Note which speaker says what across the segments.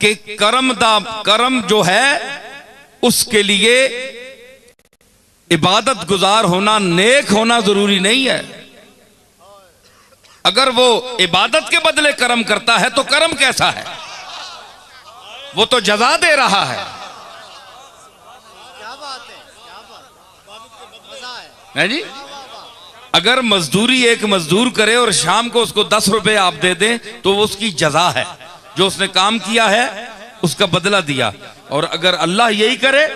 Speaker 1: कि करम जो है उसके लिए इबादत गुजार होना, नेक होना जरूरी नहीं है। अगर वो इबादत के बदले कर्म करता है तो कर्म कैसा है? वो तो जजा दे रहा है।
Speaker 2: क्या बात है, क्या बात
Speaker 1: है जी। अगर मजदूरी एक मजदूर करे और शाम को उसको 10 रुपए आप दे दें तो वो उसकी जजा है, जो उसने काम किया है उसका बदला दिया। और अगर अल्लाह यही करे,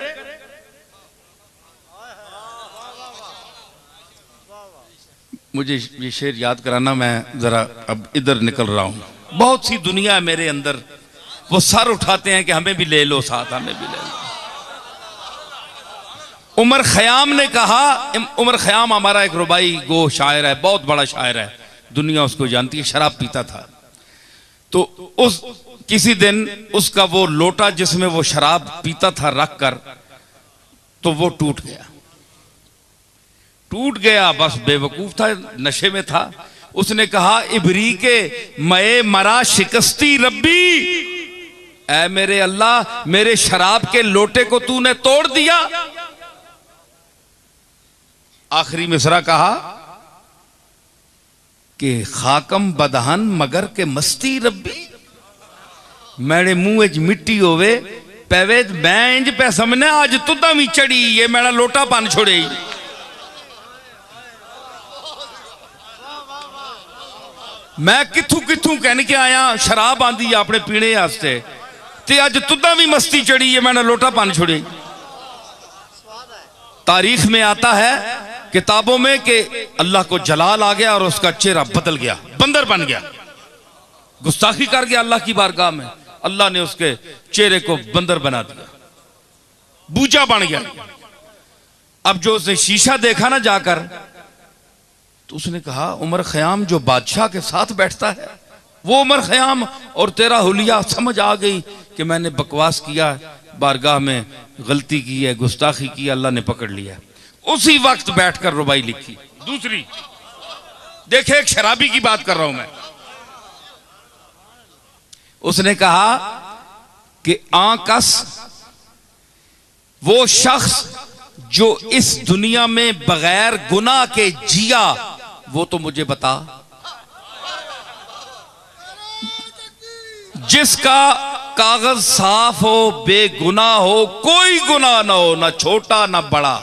Speaker 1: मुझे ये शेर याद कराना, मैं जरा अब इधर निकल रहा हूं। बहुत सी दुनिया है मेरे अंदर, वो सर उठाते हैं कि हमें भी ले लो साथ, हमें भी ले लो। उमर खयाम ने कहा, उमर खयाम हमारा एक रुबाई गो शायर है, बहुत बड़ा शायर है, दुनिया उसको जानती है। शराब पीता था तो उस किसी दिन उसका वो लोटा जिसमें वो शराब पीता था रख कर, तो वो टूट गया। बस बेवकूफ था, नशे में था। उसने कहा, इबरी के मए मरा शिकस्ती रब्बी, ऐ मेरे अल्लाह, मेरे शराब के लोटे को तूने तोड़ दिया। आखिरी मिसरा कहा कि खाकम बदहन मगर के मस्ती रब्बी, मेरे मुंह च मिट्टी होवे पैवे मैं इंज पै समझने आज तुदा भी चढ़ी, ये मेरा लोटा पान छोड़े। मैं किथू किथू कहने के आया, शराब आंदी है अपने पीने वास्ते, ते अज तुदा भी मस्ती चढ़ी है, मैंने लोटा पान छोड़े। तारीख में आता है किताबों में कि अल्लाह को जलाल आ गया और उसका चेहरा बदल गया, बंदर बन गया, गुस्ताखी कर गया अल्लाह की बारगाह में। अल्लाह ने उसके चेहरे को बंदर बना दिया, बूजा बन गया। अब जो उसने शीशा देखा ना जाकर, तो उसने कहा, उमर खयाम जो बादशाह के साथ बैठता है वो उमर खयाम, और तेरा हुलिया समझ आ गई कि मैंने बकवास किया, बारगाह में गलती की है, गुस्ताखी की, अल्लाह ने पकड़ लिया। उसी वक्त बैठकर रुबाई लिखी। दूसरी देखे, एक शराबी की बात कर रहा हूं मैं। उसने कहा कि आकस वो शख्स जो इस दुनिया में बगैर गुनाह के जिया, वो तो मुझे बता। जिसका कागज साफ हो, बेगुनाह हो, कोई गुनाह ना हो, ना छोटा ना बड़ा,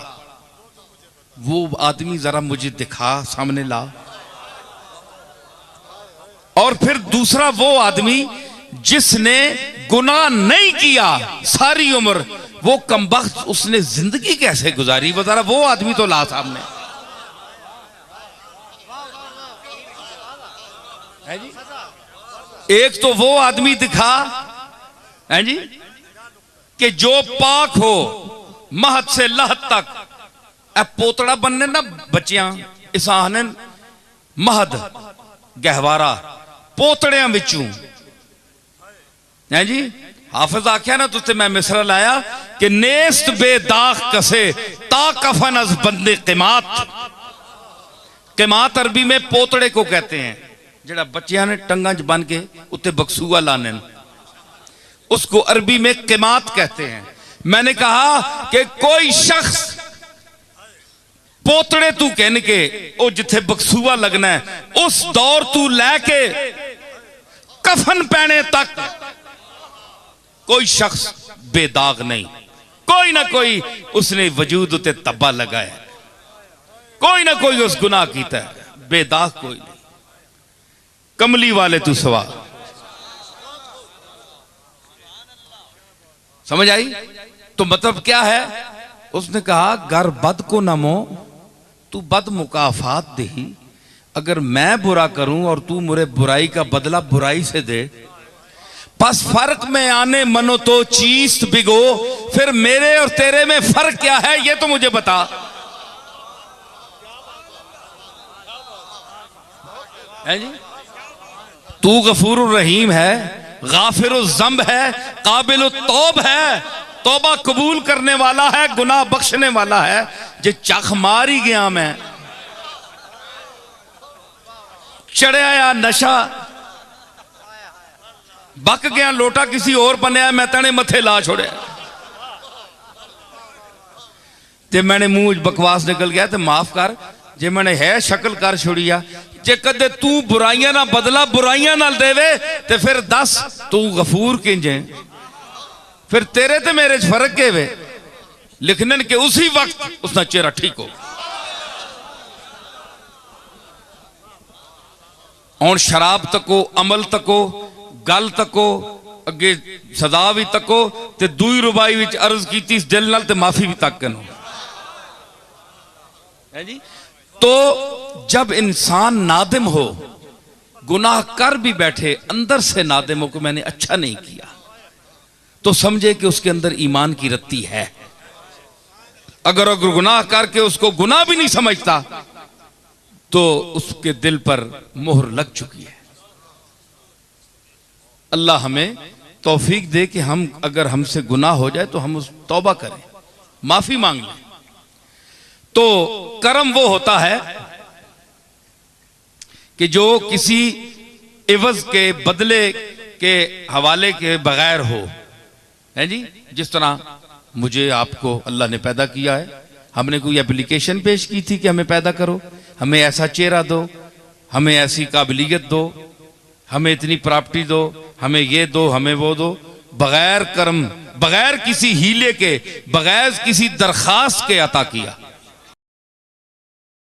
Speaker 1: वो आदमी जरा मुझे दिखा, सामने ला। और फिर दूसरा वो आदमी जिसने गुनाह नहीं किया सारी उम्र, वो कमबख्त उसने जिंदगी कैसे गुजारी, वो जरा वो आदमी तो ला सामने। है जी, एक तो वो आदमी दिखा है जी कि जो पाक हो महद से लहद तक। ए पोतड़ा बनने ना बच्चियां इस आखने महद गहवारा पोतड़ियां विचों है जी। हाफिज आख्या ना तुझसे मैं मिसरा लाया कि नेस्त बेदाग कसे ता कफन अज बंदे क़िमात। क़िमात अरबी में पोतड़े को कहते हैं, जड़ा बच्चियां ने टंगा च बन के उत्ते बक्सूआ लाने, उसको अरबी में क़िमात कहते हैं। मैंने कहा कि कोई शख्स पोतड़े तू कहने के ओ जिथे बक्सूआ लगना है, उस दौर तू लैके कफन पहने तक कोई शख्स बेदाग नहीं। कोई ना कोई उसने वजूद उते तब्बा लगाया, कोई ना कोई उस गुनाह कीता है, बेदाग कोई नहीं। कमली वाले तू सवा, समझ आई? तो मतलब क्या है? उसने कहा गर बद को नमो तू बद मुकाफात दही, अगर मैं बुरा करूं और तू मुझे बुराई का बदला बुराई से दे, बस फर्क में आने मनो तो चीज बिगो, फिर मेरे और तेरे में फर्क क्या है ये तो मुझे बता। है जी, तू गफूर रहीम है, गाफिर ज़ंब है, काबिल तौब है, तौबा कबूल करने वाला है, गुनाह बख्शने वाला है। जे चख मार ही गया मैं, चढ़िया या नशा बक गया लोटा किसी और बनया, मैं तेने मथे ला छोड़िया। जे मैंने मुंह बकवास निकल गया तो माफ कर, जे मैंने है शक्ल कर छोड़िया। जे कदे तू बुराइयां ना बदला बुराइयां ना देवे ते फिर दस तू गफूर किंजे, फिर तेरे ते मेरे च फर्क के वे। लिखने के उसी वक्त उसका चेहरा ठीक हो। और शराब तको, अमल तको, गल तको, अगे सदा भी तको ते दूई रुबाई विच अर्ज की इस दिल नाल ते माफी भी तक है जी। तो जब इंसान नादिम हो, गुनाह कर भी बैठे, अंदर से नादिम हो कि मैंने अच्छा नहीं किया, तो समझे कि उसके अंदर ईमान की रत्ती है। अगर गुनाह करके उसको गुनाह भी नहीं समझता तो उसके दिल पर मोहर लग चुकी है। अल्लाह हमें तौफीक दे कि हम अगर हमसे गुनाह हो जाए तो हम उस तौबा करें, माफी मांग लें। तो करम वो होता है कि जो किसी इवज के बदले के हवाले के बगैर हो, है जी। जिस तरह मुझे आपको अल्लाह ने पैदा किया है, हमने कोई एप्लीकेशन पेश की थी कि हमें पैदा करो, हमें ऐसा चेहरा दो, हमें ऐसी काबिलियत दो, हमें इतनी प्रॉपर्टी दो, हमें ये दो, हमें वो दो। बगैर कर्म, बगैर किसी हीले के, बगैर किसी दरखास्त के अता किया।